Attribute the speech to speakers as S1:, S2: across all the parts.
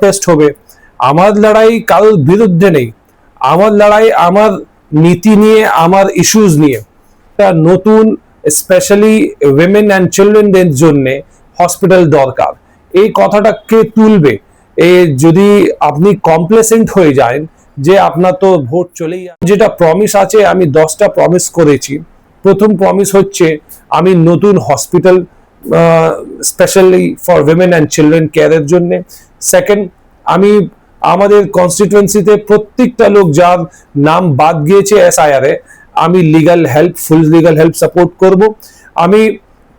S1: Test হবে। আমার লড়াই কারোর বিরুদ্ধে নেই, আমার লড়াই আমার নীতি নিয়ে, আমার ইস্যুজ নিয়ে। একটা নতুন স্পেশালি উইমেন অ্যান্ড চিলড্রেনদের জন্য হসপিটাল দরকার। এই কথাটা কে তুলবে? যদি আপনি কমপ্লেসেন্ট হয়ে যান যে আপনার তো ভোট চলেই, যেটা প্রমিস আছে, আমি 10টা প্রমিস করেছি। প্রথম প্রমিস হচ্ছে আমি নতুন hospital specially for women and children কেয়ারের জন্য। সেকেন্ড, আমি আমাদের কনস্টিটুয়েন্সিতে প্রত্যেকটা লোক যার নাম বাদ গিয়েছে SIR এ, আমি লিগাল হেল্প, ফুল লিগাল হেল্প সাপোর্ট করব। আমি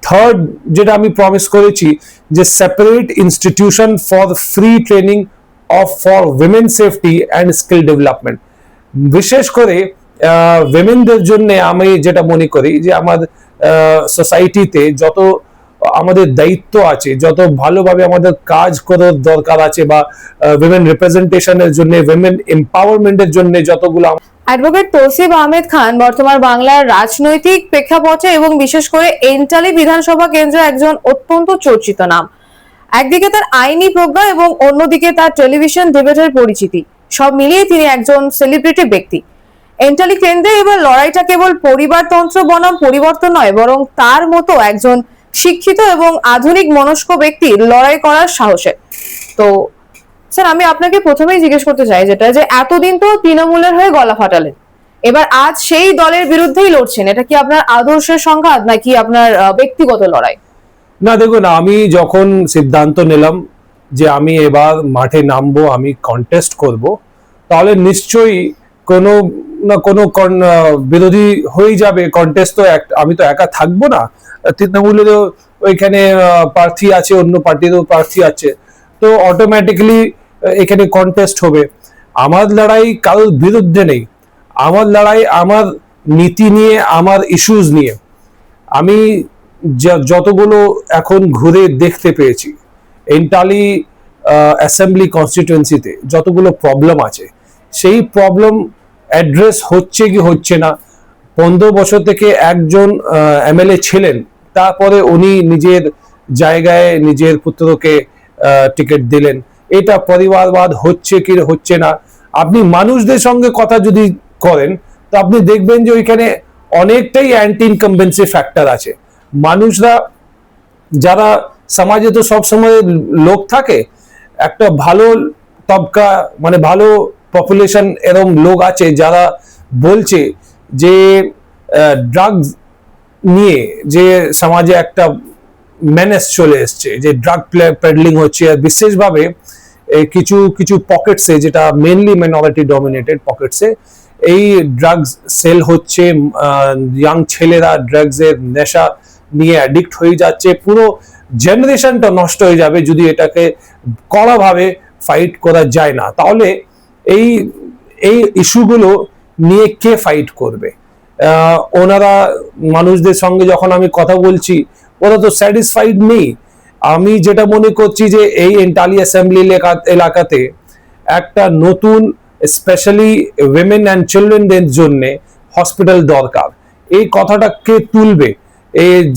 S1: থার্ড যেটা আমি প্রমিস করেছি যে separate institution for free training for women safety and skill development. বিশেষ করে উইমেনদের জন্য আমি যেটা মনে করি যে আমার সোসাইটিতে যত আমাদের দায়িত্ব আছে, যত ভালোভাবে আমাদের কাজ করার দরকার আছে, বা উইমেন রিপ্রেজেন্টেশনের জন্য, উইমেন এম্পাওয়ারমেন্টের জন্য যতগুলো।
S2: অ্যাডভোকেট তৌসিফ আহমেদ খান বর্তমান বাংলার রাজনৈতিক প্রেক্ষাপটে এবং বিশেষ করে এন্টালি বিধানসভা কেন্দ্রে একজন অত্যন্ত চর্চিত নাম। একদিকে তার আইনি প্রজ্ঞা এবং অন্যদিকে তার টেলিভিশন ডিবেটের পরিচিতি, সব মিলিয়ে তিনি একজন সেলিব্রিটি ব্যক্তি। এন্টালি কেন্দ্রে এবার লড়াইটা কেবল পরিবারতন্ত্র বনাম পরিবর্তন নয়, বরং তার মতো একজন শিক্ষিত এবং আধুনিক মনস্ক ব্যক্তির লড়াই করার সাহসের। তো স্যার, আমি আপনাকে প্রথমেই জিজ্ঞেস করতে চাই যেটা, যে এতদিন তো তৃণমূলের হয়ে গলা ফাটালেন, এবার আজ সেই দলের বিরুদ্ধেই লড়ছেন, এটা কি আপনার আদর্শের সংঘাত নাকি আপনার ব্যক্তিগত লড়াই?
S1: না, দেখুন, আমি যখন সিদ্ধান্ত নিলাম যে আমি এবার মাঠে নামবো, আমি কন্টেস্ট করব, তাহলে নিশ্চয়ই কোনো না কোনো বিরোধী হয়ে যাবে। কন্টেস্ট তো আমি তো একা থাকবো না, তৃণমূলেরও ওইখানে প্রার্থী আছে, অন্য পার্টিরও প্রার্থী আছে, তো অটোমেটিক্যালি এখানে কন্টেস্ট হবে। আমার লড়াই কারোর বিরুদ্ধে নেই, আমার লড়াই আমার নীতি নিয়ে, আমার ইস্যুজ নিয়ে। আমি যতগুলো এখন ঘুরে দেখতে পেয়েছি এন্টালি অ্যাসেম্বলি কনস্টিটুয়েন্সিতে যতগুলো প্রবলেম আছে, সেই প্রবলেম অ্যাড্রেস হচ্ছে কি হচ্ছে না। 15 বছর থেকে একজন MLA ছিলেন, তারপরে উনি নিজের জায়গায় নিজের পুত্রকে টিকিট দিলেন। এটা পরিবারবাদ হচ্ছে কি হচ্ছে না। আপনি মানুষদের সঙ্গে কথা যদি করেন, তো আপনি দেখবেন যে ওইখানে অনেকটাই অ্যান্টি ইনকামবেন্সি ফ্যাক্টর আছে। মানুষরা, যারা সমাজে তো সবসময় লোক থাকে, একটা ভালো তবকা মানে ভালো পপুলেশন এরকম লোক আছে যারা বলছে যে ড্রাগস নিয়ে যে সমাজে একটা মেনেস চলে এসছে, যে ড্রাগ পেডলিং হচ্ছে, আর বিশেষভাবে কিছু কিছু পকেটসে, যেটা মেনলি মাইনরিটি ডমিনেটেড পকেটসে এই ড্রাগস সেল হচ্ছে। ইয়াং ছেলেরা ড্রাগসের নেশা নিয়ে অ্যাডিক্ট হয়ে যাচ্ছে। পুরো জেনারেশনটা নষ্ট হয়ে যাবে যদি এটাকে কড়াভাবে ফাইট করা যায় না। তাহলে এই এই ইস্যুগুলো নিয়ে কে ফাইট করবে? ওনারা মানুষদের সঙ্গে যখন আমি কথা বলছি, ওরা তো স্যাটিসফাইড নেই। আমি যেটা মনে করছি যে এই এন্টালি অ্যাসেম্বলি এলাকাতে একটা নতুন স্পেশালি উইমেন অ্যান্ড চিলড্রেনদের জন্য হসপিটাল দরকার। এই কথাটা কে তুলবে?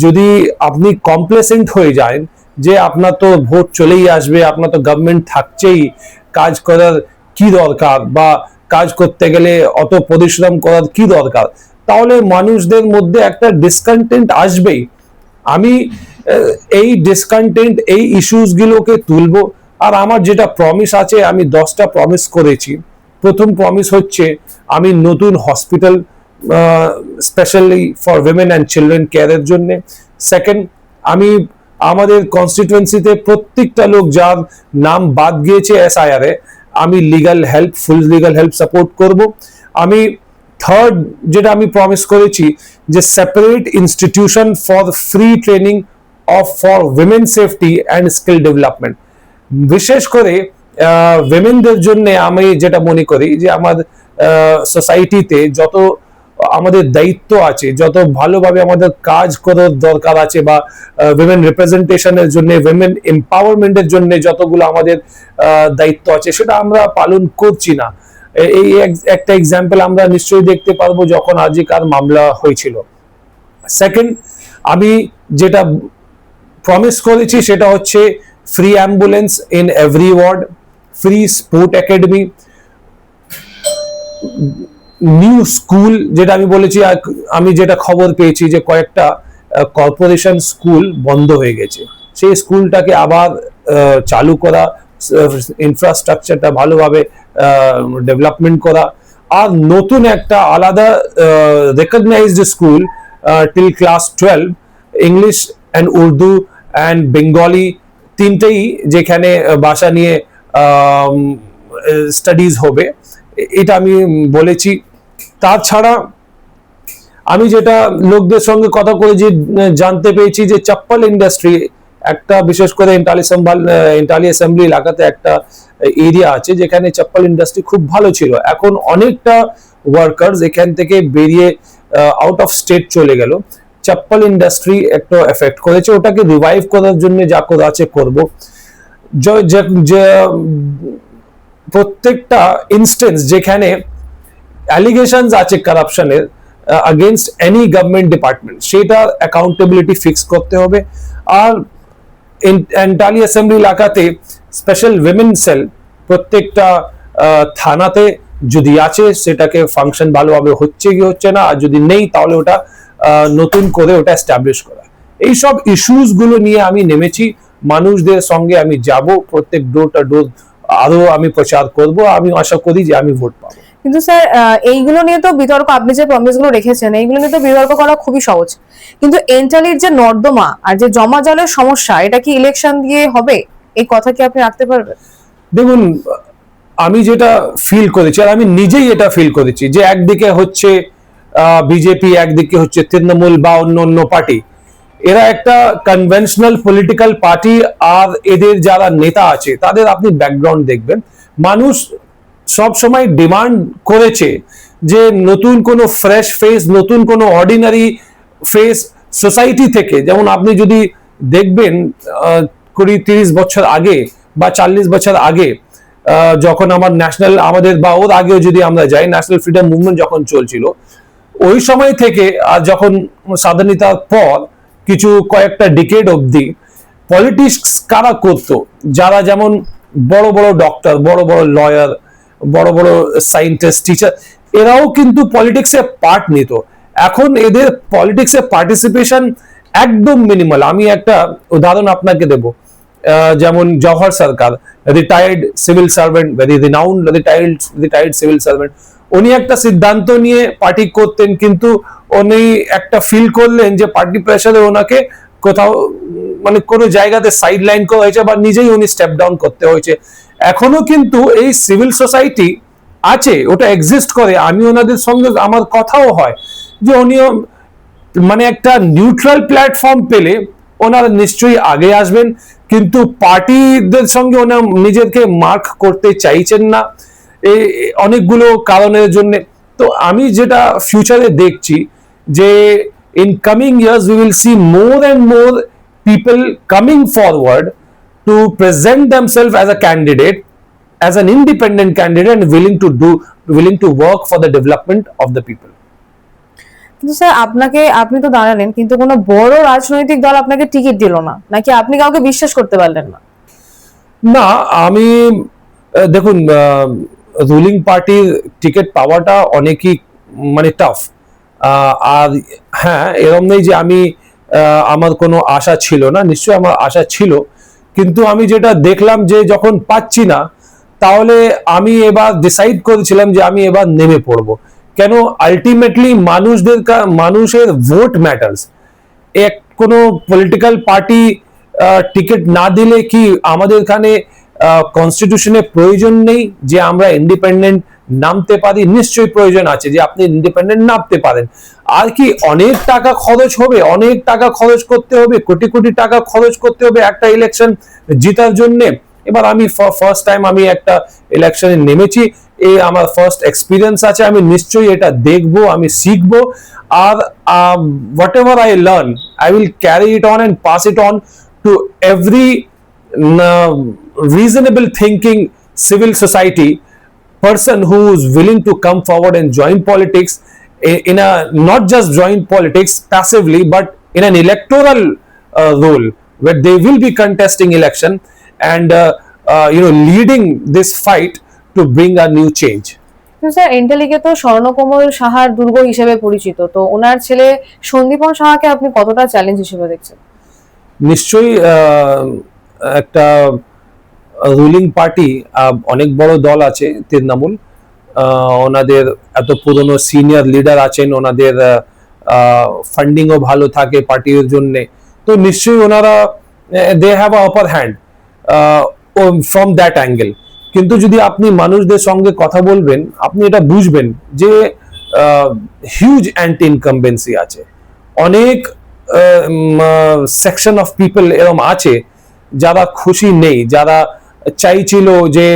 S1: যদি আপনি কমপ্লেসেন্ট হয়ে যান যে আপনার তো ভোট চলেই আসবে, আপনার তো গভর্নমেন্ট থাকছেই, কাজ করার কি দরকার, বা কাজ করতে গেলে অত পরিশ্রম করার কি দরকার, তাহলে মানুষদের মধ্যে একটা ডিসকন্টেন্ট আসবেই। আমি এই ডিসকন্টেন্ট, এই ইস্যুস গুলোকে তুলবো। আর আমার যেটা প্রমিস আছে, আমি 10টা প্রমিস করেছি। প্রথম প্রমিস হচ্ছে আমি নতুন hospital specially for women and children কেয়ারের জন্য। সেকেন্ড, আমি আমাদের কনস্টিটুয়েন্সিতে প্রত্যেকটা লোক যার নাম বাদ গিয়েছে SIR এ, আমি লিগাল হেল্প, ফুল লিগাল হেল্প সাপোর্ট করব। আমি থার্ড যেটা আমি প্রমিস করেছি যে separate institution for free training for women safety and skill development. বিশেষ করে উইমেনদের জন্য আমি যেটা মনে করি যে আমার সোসাইটিতে যত আমাদের দায়িত্ব আছে, যত ভালোভাবে আমাদের কাজ করার দরকার আছে, বা উইমেন রিপ্রেজেন্টেশনের জন্য, উইমেন এম্পাওয়ারমেন্টের জন্য যতগুলো আমাদের দায়িত্ব আছে, সেটা আমরা পালন করছি না। এই একটা এক্সাম্পল আমরা নিশ্চয়ই দেখতে পারবো যখন আজিকার মামলা হয়েছিল। সেকেন্ড, আমি যেটা প্রমিস করেছি সেটা হচ্ছে free ambulance in every ward. Free sport academy, new school, যেটা আমি বলেছি, আমি যেটা খবর পেয়েছি যে কয়েকটা কর্পোরেশন স্কুল বন্ধ হয়ে গেছে, সেই স্কুলটাকে আবার চালু করা, ইনফ্রাস্ট্রাকচারটা ভালোভাবে ডেভেলপমেন্ট করা, আর নতুন একটা আলাদা recognised school till class 12, English and Urdu and Bengali তিনটেই, যেখানে ভাষা নিয়ে স্টাডিজ হবে, এটা আমি বলেছি। তাছাড়া আমি যেটা লোকদের সঙ্গে কথা বলে যে জানতে পেরেছি যে চপ্পল ইন্ডাস্ট্রি একটা, বিশেষ করে ইন্টালি অ্যাসেম্বলি এলাকাতে একটা এরিয়া আছে যেখানে চপ্পল ইন্ডাস্ট্রি খুব ভালো ছিল, এখন অনেকটা ওয়ার্কার্স এখান থেকে বেরিয়ে আউট অফ স্টেট চলে গেল, চপ্পল ইন্ডাস্ট্রি একটু এফেক্ট করেছে, ওটাকে রিভাইভ করার জন্য যা করা আছে করবো। প্রত্যেকটা ইনস্টেন্স যেখানে অ্যালিগেশনস আছে কারাপশনের against any government department, সেটা অ্যাকাউন্টেবিলিটি ফিক্স করতে হবে। আর এন্টালি অ্যাসেম্বলি এলাকাতে স্পেশাল উইমেন সেল প্রত্যেকটা থানাতে যদি আছে, সেটাকে ফাংশন ভালোভাবে হচ্ছে কি হচ্ছে না, আর যদি নেই তাহলে ওটা নতুন করে ওটা এস্টাবলিশ করা। এইসব ইস্যুস গুলো নিয়ে আমি নেমেছি, মানুষদের সঙ্গে আমি যাব, প্রত্যেক ডোর টু ডোর আরো আমি প্রচার করব, আমি আশা করি যে আমি ভোট পাবো।
S2: কিন্তু স্যার এইগুলো নিয়ে তো বিতর্ক, আপনি যে প্রমিস গুলো রেখেছেন এইগুলো নিয়ে তো বিতর্ক করা খুবই সহজ, কিন্তু এন্টালির যে নর্দমা আর যে জমা জলের সমস্যা, এটা কি ইলেকশন দিয়ে হবে? এই কথা কি আপনি রাখতে পারবেন?
S1: দেখুন, আমি যেটা ফিল করেছি, আর আমি নিজেই এটা ফিল করেছি, যে একদিকে হচ্ছে বিজেপি, একদিকে হচ্ছে তৃণমূল বা অন্য অন্য পার্টি, এরা একটা কনভেনশনাল পলিটিক্যাল পার্টি, আর এদের যারা নেতা আছে তাদের আপনি ব্যাকগ্রাউন্ড দেখবেন, মানুষ সব সময় ডিমান্ড করেছে যে নতুন কোনো ফ্রেশ ফেস, নতুন কোনো অর্ডিনারি ফেস সোসাইটি থেকে। যেমন আপনি যদি দেখবেন 20-30 বছর আগে বা 40 বছর আগে, যখন আমাদের বা ওর আগেও যদি আমরা যাই, ন্যাশনাল ফ্রিডম মুভমেন্ট যখন চলছিল, ওই সময় থেকে আর যখন স্বাধীনতার পর কিছু কয়েকটা ডিকেড অবধি পলিটিক্স কারা করতো, যারা যেমন বড় বড় ডক্টর, বড় বড় লয়ার, বড় বড় সায়েন্টিস্ট, টিচার, এরাও কিন্তু পলিটিক্সে পার্ট নিত। এখন এদের পলিটিক্সে পার্টিসিপেশন একদম মিনিমাল। আমি একটা উদাহরণ আপনাকে দেব, যেমন Jawhar Sarkar, retired civil servant, very renowned retired civil servant, উনি একটা সিদ্ধান্ত নিয়ে পার্টি করতেন, কিন্তু উনি একটা ফিল করলেন যে পার্টি প্রেসারে ওনাকে কোথাও মানে কোনো জায়গাতে সাইড লাইন করা হয়েছে, বা নিজেই উনি স্টেপ ডাউন করতে হয়েছে। এখনো কিন্তু এই সিভিল সোসাইটি আছে, ওটা এক্সিস্ট করে, আমি ওনাদের সঙ্গে আমার কথাও হয় যে উনিও মানে একটা নিউট্রাল প্ল্যাটফর্ম পেলে ওনারা নিশ্চয়ই আগে আসবেন, কিন্তু পার্টিদের সঙ্গে ওনারা নিজেকে মার্ক করতে চাইছেন না এই অনেকগুলো কারণের জন্য। তো আমি যেটা ফিউচারে দেখছি যে in coming years we will see more and more people coming forward to present themselves as a candidate, as an independent candidate, and willing to work for the development of the people.
S2: কিন্তু sir আপনি তো দাঁড়ালেন, কিন্তু কোনো বড় রাজনৈতিক দল আপনাকে টিকিট দিল না, নাকি আপনি কাউকে বিশ্বাস করতে পারলেন না?
S1: না, আমি দেখুন, রুলিং পার্টির টিকিট পাওয়াটা অনেকই মানে টাফ। আর হ্যাঁ, এরকম নেই যে আমার কোনো আশা ছিল না, নিশ্চয়ই আমার আশা ছিল, কিন্তু আমি যেটা দেখলাম যে যখন পাচ্ছি না, তাহলে আমি এবার ডিসাইড করেছিলাম যে আমি এবার নেমে পড়বো। কেন? আলটিমেটলি মানুষের ভোট ম্যাটার্স। কোনো পলিটিক্যাল পার্টি টিকিট না দিলে কি আমাদের এখানে কনস্টিটিউশনে প্রয়োজন নেই যে আমরা ইন্ডিপেন্ডেন্ট নামতে পারি? নিশ্চয়ই প্রয়োজন আছে যে আপনি ইন্ডিপেন্ডেন্ট নামতে পারেন। আর কি অনেক টাকা খরচ হবে, অনেক টাকা খরচ করতে হবে, কোটি কোটি টাকা খরচ করতে হবে একটা ইলেকশন জেতার জন্য। এবার আমি ফার্স্ট টাইম আমি একটা ইলেকশনে নেমেছি, এই আমার ফার্স্ট এক্সপিরিয়েন্স আছে, আমি নিশ্চয়ই এটা দেখবো, আমি শিখবো, আর whatever I learn I will carry it on and pass it on to every reasonable thinking civil society person who is willing to come forward and join politics, in a not just join politics passively but in an electoral role where they will be contesting election, and leading this fight to bring a new change.
S2: Sir এন্টালিকে তো স্বর্ণকমল সাহার দুর্গ হিসেবে পরিচিত, তো ওনার ছেলে সন্দীপন সাহাকে আপনি কতটা চ্যালেঞ্জ হিসেবে দেখছেন?
S1: নিশ্চয়ই একটা রুলিং পার্টি, অনেক বড় দল আছে তৃণমূল, ওনাদের এত পুরনো সিনিয়র লিডার আছেন, ওনাদের ফান্ডিংও ভালো থাকে পার্টির জন্য, তো নিশ্চয়ই ওনারা they have a upper hand from that angle. কিন্তু যদি আপনি মানুষদের সঙ্গে কথা বলবেন, আপনি এটা বুঝবেন যে হিউজ অ্যান্টি ইনকামবেন্সি আছে, অনেক সেকশন অফ পিপল এরকম আছে যারা খুশি নেই, যারা চাইছিল যে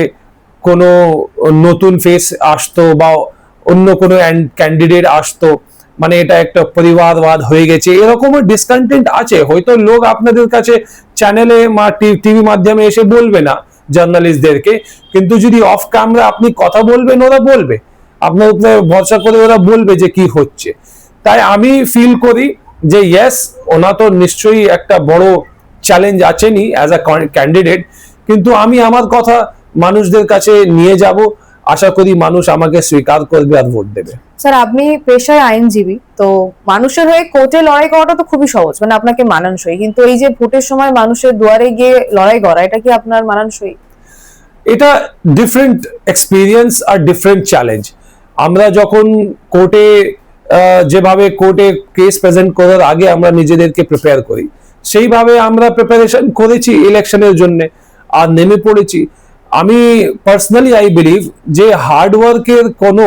S1: কোনো নতুন ফেস আসতো বা অন্য কোনো ক্যান্ডিডেট আসতো, মানে এটা একটা পরিবারবাদ হয়ে গেছে, এরকমও ডিসকন্টেন্ট আছে। হয়তো লোক আপনাদের কাছে চ্যানেলে বা টিভি মাধ্যমে এসে বলবে না জার্নালিস্টদেরকে, কিন্তু যদি অফ ক্যামেরা আপনি কথা বলবেন, ওরা বলবে, আপনার উপরে ভরসা করে ওরা বলবে যে কি হচ্ছে। তাই আমি ফিল করি যে ইয়েস, ওনা তো নিশ্চয়ই একটা বড় চ্যালেঞ্জ আছেনই অ্যাজ আ ক্যান্ডিডেট, কিন্তু আমি আমার কথা মানুষদের কাছে নিয়ে যাব, আশা করি মানুষ আমাকে স্বীকার করবে আর ভোট দেবে।
S2: স্যার আপনি পেশায় আইনজীবী, তো মানুষের হয়ে কোর্টে লড়াই করাটা তো খুবই সহজ, মানে আপনাকে মানানসই, কিন্তু এই যে ভোটের সময় মানুষের দুয়ারে গিয়ে লড়াই করা, এটা কি আপনার মানানসই?
S1: এটা ডিফারেন্ট এক্সপিরিয়েন্স আর ডিফারেন্ট চ্যালেঞ্জ। আমরা যখন কোর্টে যেভাবে কোর্টে কেস প্রেজেন্ট করার আগে আমরা নিজেদেরকে প্রিপেয়ার করি, সেইভাবে আমরা প্রিপারেশন করেছি ইলেকশনের জন্য আর নেমে পড়েছি। আমি পার্সোনালি আই বিলিভ যে হার্ডওয়ার্কের কোনো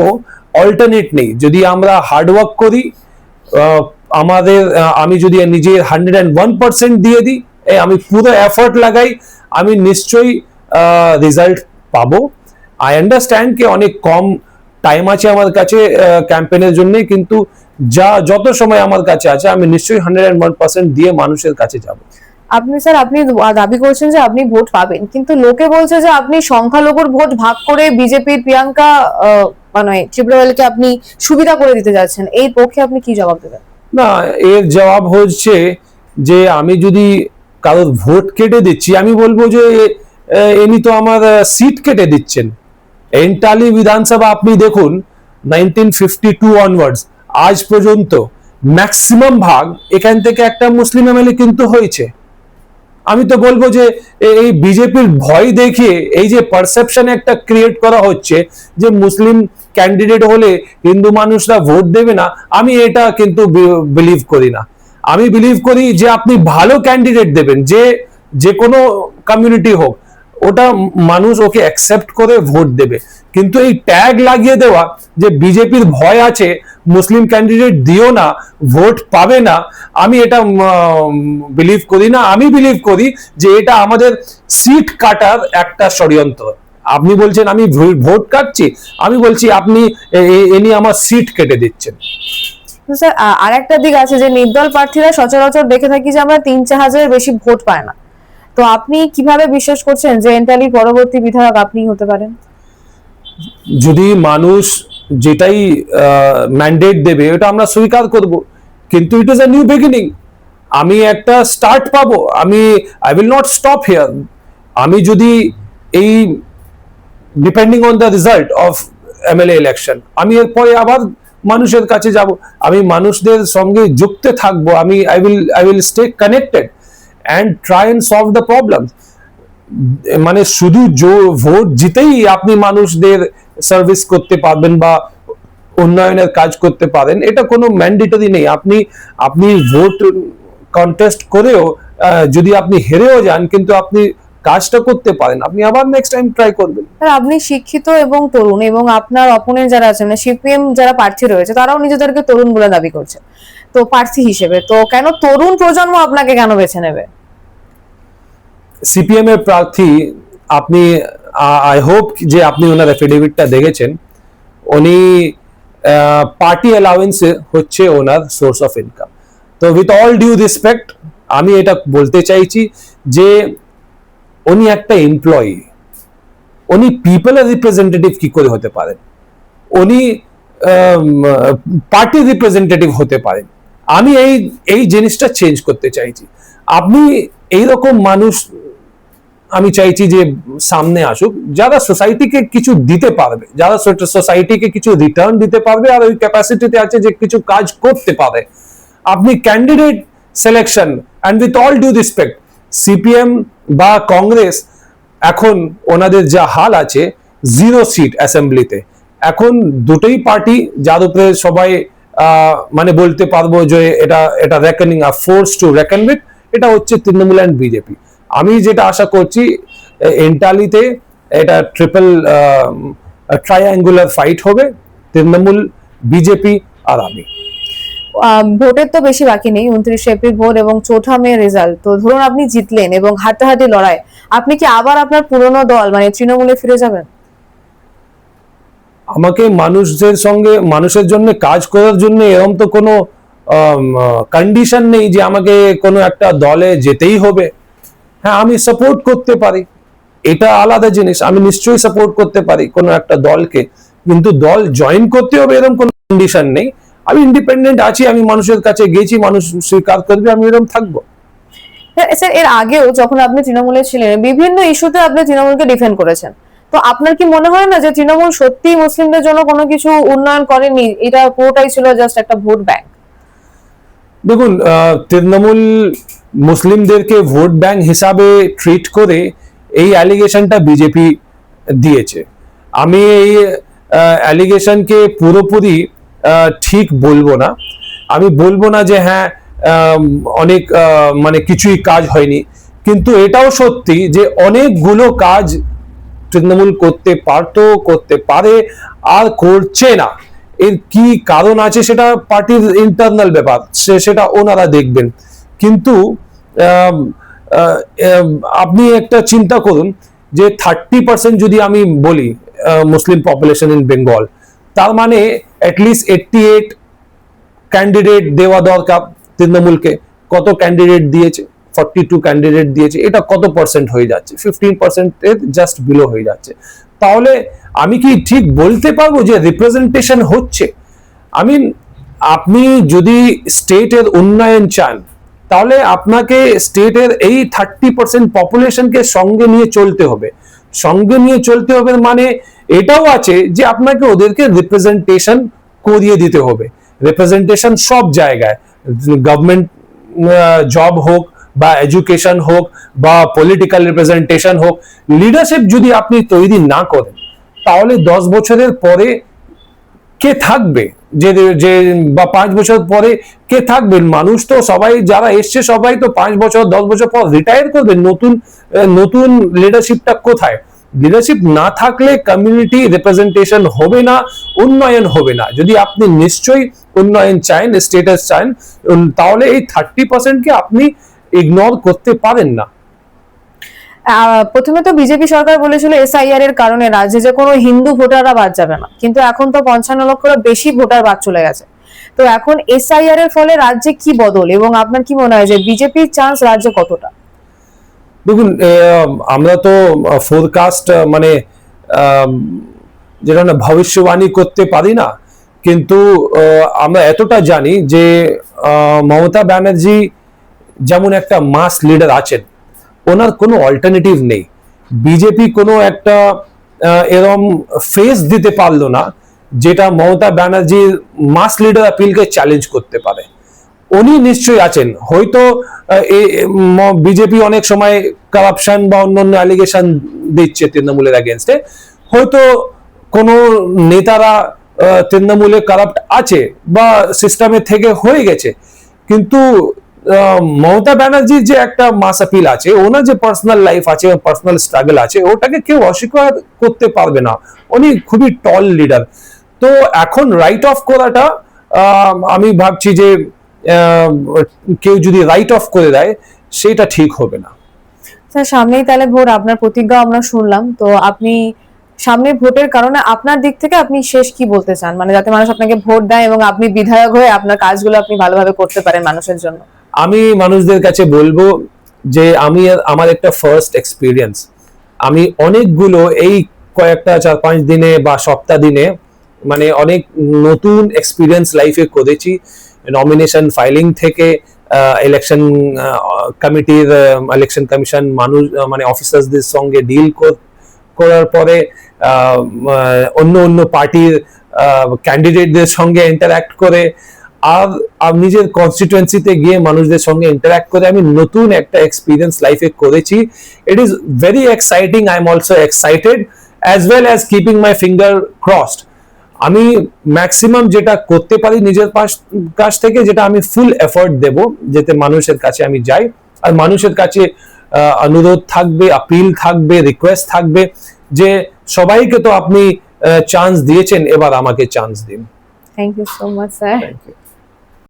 S1: অল্টারনেট নেই। যদি আমরা হার্ডওয়ার্ক করি, আমাদের আমি যদি নিজের 101% দিয়ে দিই, আমি পুরো এফর্ট লাগাই, আমি নিশ্চয়ই রেজাল্ট পাবো। আই আন্ডারস্ট্যান্ড কে অনেক কম টাইম আছে আমার কাছে ক্যাম্পেইনের জন্য, কিন্তু যত সময় আমার কাছে আছে আমি নিশ্চয়ই 101% দিয়ে মানুষের কাছে যাব।
S2: আপনি স্যার আপনি দাবি করছেন যে আপনি ভোট পাবেন, কিন্তু লোকে বলছে যে আপনি সংখ্যালঘুর ভোট ভাগ করে বিজেপির প্রিয়াঙ্কা মানে ত্রিপুরাকে আপনি সুবিধা করে দিতে যাচ্ছেন, এই পক্ষে আপনি কি জবাব দেবেন?
S1: না, এর জবাব হচ্ছে যে আমি যদি কারোর ভোট কেটে দিচ্ছি, আমি বলবো যে ইনি তো আমার সিট কেটে দিচ্ছেন। এন্টালি বিধানসভা আপনি দেখুন 1952 অনওয়ার্ডস আজ পর্যন্ত ম্যাক্সিমাম ভাগ এখান থেকে একটা মুসলিম এমএলএ কিন্তু হয়েছে। আমি তো বলবো যে এই বিজেপির ভয় দেখিয়ে এই যে পারসেপশন একটা ক্রিয়েট করা হচ্ছে যে মুসলিম ক্যান্ডিডেট হলে হিন্দু মানুষরা ভোট দেবে না, আমি এটা কিন্তু বিলিভ করি না। আমি বিলিভ করি যে আপনি ভালো ক্যান্ডিডেট দেবেন, যে কোনো কমিউনিটি হোক, ওটা মানুষ ওকে অ্যাকসেপ্ট করে ভোট দেবে। কিন্তু এই ট্যাগ লাগিয়ে দেওয়া যে বিজেপির ভয় আছে, মুসলিম ক্যান্ডিডেট দিও না, ভোট পাবে না, আমি এটা বিলিভ করি না। আমি বিলিভ করি যে এটা আমাদের সিট কাটার একটা ষড়যন্ত্র। আপনি বলছেন আমি ভোট কাটছি, আমি বলছি আপনি এনি আমার সিট কেটে দিচ্ছেন।
S2: স্যার আর একটা দিক আছে যে নির্দল প্রার্থীরা সচরাচর দেখে থাকি যে আমরা 3-4 হাজারের বেশি ভোট পায় না, তো আপনি কিভাবে বিশ্বাস করছেন যে এন্টালির পরবর্তী বিধায়ক আপনি হতে পারেন?
S1: যদি মানুষ যেটাই ম্যান্ডেট দেবে ওটা আমরা স্বীকার করব, কিন্তু it is a new beginning. আমি একটা স্টার্ট পাবো, I will not stop here. আমি যদি এই depending on the result of MLA election, আমি এরপরে আবার মানুষের কাছে যাব, আমি মানুষদের সঙ্গে যুক্ত থাকবো, I will stay connected and try and solve the problems. মানে শুধু ভোট জিতেই আপনি মানুষদের সার্ভিস করতে পারবেন বা উন্নয়নের কাজ করতে পারেন, এটা কোনো ম্যান্ডেটরি নেই। আপনি ভোট কন্টেস্ট করেও যদি আপনি হেরেও যান, কিন্তু আপনি কাজটা করতে পারেন, আপনি আবার নেক্সট টাইম ট্রাই করবেন।
S2: আপনি শিক্ষিত এবং তরুণ, এবং আপনার অপোনেন্ট যারা আছেন, সিপিএম যারা প্রার্থী রয়েছে, তারাও নিজেদেরকে তরুণ বলে দাবি করছে, তো প্রার্থী হিসেবে তো কেন তরুণ প্রজন্ম আপনাকে কেন বেছে নেবে?
S1: সিপিএম এর প্রার্থী, আপনি আই হোপ যে আপনি ওনার এফিডেভিটটা দেখেছেন, উনি পার্টি অ্যালাউয়েন্সে হচ্ছে ওনার সোর্স অফ ইনকাম। তো উইথ অল ডিউ রেসপেক্ট আমি এটা বলতে চাইছি যে উনি একটা এমপ্লয়ি, উনি পিপলের রিপ্রেজেন্টেটিভ কি করে হতে পারেন? উনি পার্টির রিপ্রেজেন্টেটিভ হতে পারেন। আমি এই জিনিসটা চেঞ্জ করতে চাইছি। আপনি এইরকম মানুষ আমি চাইছি যে সামনে আসুক, যারা সোসাইটিকে কিছু দিতে পারবে, যারা সোসাইটিকে কিছু রিটার্ন দিতে পারবে আর ওই ক্যাপাসিটিতে আছে যে কিছু কাজ করতে পারে। আপনি candidate selection, and with all due respect, CPM বা কংগ্রেস এখন ওনাদের যা হাল আছে, 0 সিট অ্যাসেম্বলিতে। এখন দুটোই পার্টি যার উপরে সবাই মানে বলতে পারবো যে এটা এটা reckoning a force to recon with, এটা হচ্ছে তৃণমূল অ্যান্ড বিজেপি। আমি যেটা আশা করছি এন্টালিতে এটা ট্রিপল ট্রায়াঙ্গুলার ফাইট হবে, তৃণমূল, বিজেপি আর আমি।
S2: ভোটের তো বেশি বাকি নেই, 29 এপ্রিল ভোট এবং 4 মে রেজাল্ট। তো ধরুন আপনি জিতলেন এবং হাড্ডাহাড্ডি লড়াই, আপনি কি আবার আপনার পুরনো দল মানে তৃণমূলে ফিরে যাবেন?
S1: আমাকে মানুষদের সঙ্গে, মানুষের জন্য কাজ করার জন্য এরকম তো কোনো কন্ডিশন নেই যে আমাকে কোনো একটা দলে যেতেই হবে। হ্যাঁ, আমি সাপোর্ট করতে পারি, এটা আলাদা জিনিস, আমি নিশ্চয়ই সাপোর্ট করতে পারি কোনো একটা দলকে, কিন্তু দল জয়েন করতে হবে এরকম কোনো কন্ডিশন নেই। আমি ইন্ডিপেন্ডেন্ট আছি, আমি মানুষের কাছে গেছি, মানুষ স্বীকার করবে, আমি এরকম থাকবো।
S2: স্যার, এর আগেও যখন আপনি তৃণমূলে ছিলেন বিভিন্ন ইস্যুতে আপনি তৃণমূলকে ডিফেন্ড করেছেন। তো আপনার কি মনে হয় না যে তৃণমূল সত্যি মুসলিমদের জন্য কোনো কিছু উন্নয়ন করেনি, এটা পুরোটাই ছিল জাস্ট একটা ভোট ব্যাংক?
S1: দেখুন, তৃণমূল মুসলিমদেরকে ভোট ব্যাংক হিসাবে ট্রিট করে এই অ্যালিগেশনটা বিজেপি দিয়েছে। আমি এই অ্যালিগেশনকে পুরোপুরি ঠিক বলবো না। আমি বলবো না যে হ্যাঁ অনেক মানে কিছুই কাজ হয়নি, কিন্তু এটাও সত্যি যে অনেকগুলো কাজ তৃণমূল করতে পারতো, করতে পারে, আর করছে না। এর কি কারণ আছে সেটা পার্টির ইন্টারনাল ব্যাপার, সেটা ওনারা দেখবেন। কিন্তু আপনি একটা চিন্তা করুন যে 30% যদি আমি বলি মুসলিম পপুলেশন ইন বেঙ্গল, তার মানে অ্যাটলিস্ট 88 ক্যান্ডিডেট দেওয়া দরকার তৃণমূলকে। কত ক্যান্ডিডেট দিয়েছে? 42 ক্যান্ডিডেট দিয়েছে। এটা কত পার্সেন্ট হয়ে যাচ্ছে? 15% এর জাস্ট বিলো হয়ে যাচ্ছে। তাহলে আমি কি ঠিক বলতে পারবো যে রিপ্রেজেন্টেশন হচ্ছে? আমি, আপনি যদি স্টেটের উন্নয়ন চান, তাহলে আপনাকে স্টেটের এই 30% পপুলেশনকে সঙ্গে নিয়ে চলতে হবে। সঙ্গে নিয়ে চলতে হবে মানে এটাও আছে যে আপনাকে ওদেরকে রিপ্রেজেন্টেশন করিয়ে দিতে হবে। রিপ্রেজেন্টেশন সব জায়গায়, গভর্নমেন্ট জব হোক বা এডুকেশন হোক বা পলিটিক্যাল রিপ্রেজেন্টেশন হোক, লিডারশিপ যদি আপনি তৈরি না করেন, তাহলে 10 বছরের পরে কে থাকবে? যে যে বা 5 বছর পরে কে থাকবেন? মানুষ তো সবাই, যারা এসছে সবাই তো 5 বছর 10 বছর পর রিটায়ার করবে। নতুন নতুন লিডারশিপটা কোথায়? লিডারশিপ না থাকলে কমিউনিটি রিপ্রেজেন্টেশন হবে না, উন্নয়ন হবে না। যদি আপনি নিশ্চয়ই উন্নয়ন চান, স্টেটাস চান, তাহলে এই 30% কে আপনি ইগনোর করতে পারেন না।
S2: প্রথমে তো বিজেপি সরকার বলেছিল এসআইআর এর কারণে রাজ্যে যে কোনো হিন্দু ভোটাররা বাদ যাবে না, কিন্তু এখন তো 55 লক্ষেরও বেশি ভোটার বাদ চলে গেছে। তো এখন এসআইআর এর ফলে রাজ্যে কি বদল, এবং আপনার কি মনে হয় যে বিজেপির চান্স রাজ্যে কতটা?
S1: দেখুন, আমরা তো ফোরকাস্ট মানে যেটা না ভবিষ্যবাণী করতে পারি না, কিন্তু আমরা এতটা জানি যে মমতা ব্যানার্জি যেমন একটা মাস লিডার আছেন, ওনার কোনো অল্টারনেটিভ নেই। বিজেপি কোনো একটা এরকম ফেস দিতে পারলো না যেটা মমতা ব্যানার্জির মাস লিডার অ্যাপিলকে চ্যালেঞ্জ করতে পারে। উনি নিশ্চয়ই আছেন। হয়তো বিজেপি অনেক সময় কারাপশন বা অন্যান্য অ্যালিগেশন দিচ্ছে তৃণমূলের এগেনস্টে, হয়তো কোনো নেতারা তৃণমূলে কারাপ্ট আছে বা সিস্টেমে থেকে হয়ে গেছে, কিন্তু মমতা ব্যানার্জির যে একটা মাস আপিল আছে, ওনার যে পার্সোনাল লাইফ আছে, পার্সোনাল স্ট্রাগল আছে, ওটাকে কেউ অস্বীকার করতে পারবে না। উনি খুবই টল লিডার। তো এখন রাইট অফ করাটা, আমি ভাবছি যে কেউ যদি রাইট অফ করে দেয় সেটা ঠিক হবে না।
S2: স্যার, সামনেই তাহলে ভোট, আপনার প্রতিজ্ঞা আমরা শুনলাম। তো আপনি সামনে ভোটের কারণে আপনার দিক থেকে আপনি শেষ কি বলতে চান, মানে যাতে মানুষ আপনাকে ভোট দেয় এবং আপনি বিধায়ক হয়ে আপনার কাজগুলো আপনি ভালোভাবে করতে পারেন মানুষের জন্য?
S1: আমি মানুষদের কাছে বলবো যে আমার একটা ফার্স্ট এক্সপিরিয়েন্স, আমি অনেকগুলো এই কয়েকটা 4-5 দিনে বা সপ্তাহ দিনে মানে অনেক নতুন এক্সপিরিয়েন্স লাইফে করেছি। নমিনেশন ফাইলিং থেকে ইলেকশন কমিটির ইলেকশন কমিশন মানুষ মানে অফিসার্সদের সঙ্গে ডিল করার পরে অন্য অন্য পার্টির ক্যান্ডিডেটদের সঙ্গে ইন্টারঅ্যাক্ট করে আর নিজের কনস্টিটুয়েন্সিতে গিয়ে মানুষদের সঙ্গে ইন্টারঅ্যাক্ট করে আমি নতুন একটা এক্সপিরিয়েন্স লাইফে করেছি। It is very exciting, I am also excited as well as keeping my finger crossed. আমি ম্যাক্সিমাম যেটা করতে পারি নিজের কাছ থেকে, যেটা আমি ফুল এফর্ট দেব যাতে মানুষের কাছে আমি যাই, আর মানুষের কাছে অনুরোধ থাকবে, আপিল থাকবে, রিকোয়েস্ট থাকবে যে সবাইকে তো আপনি চান্স দিয়েছেন, এবার আমাকে চান্স দিন।
S2: Thank you so much sir.
S1: Thank you.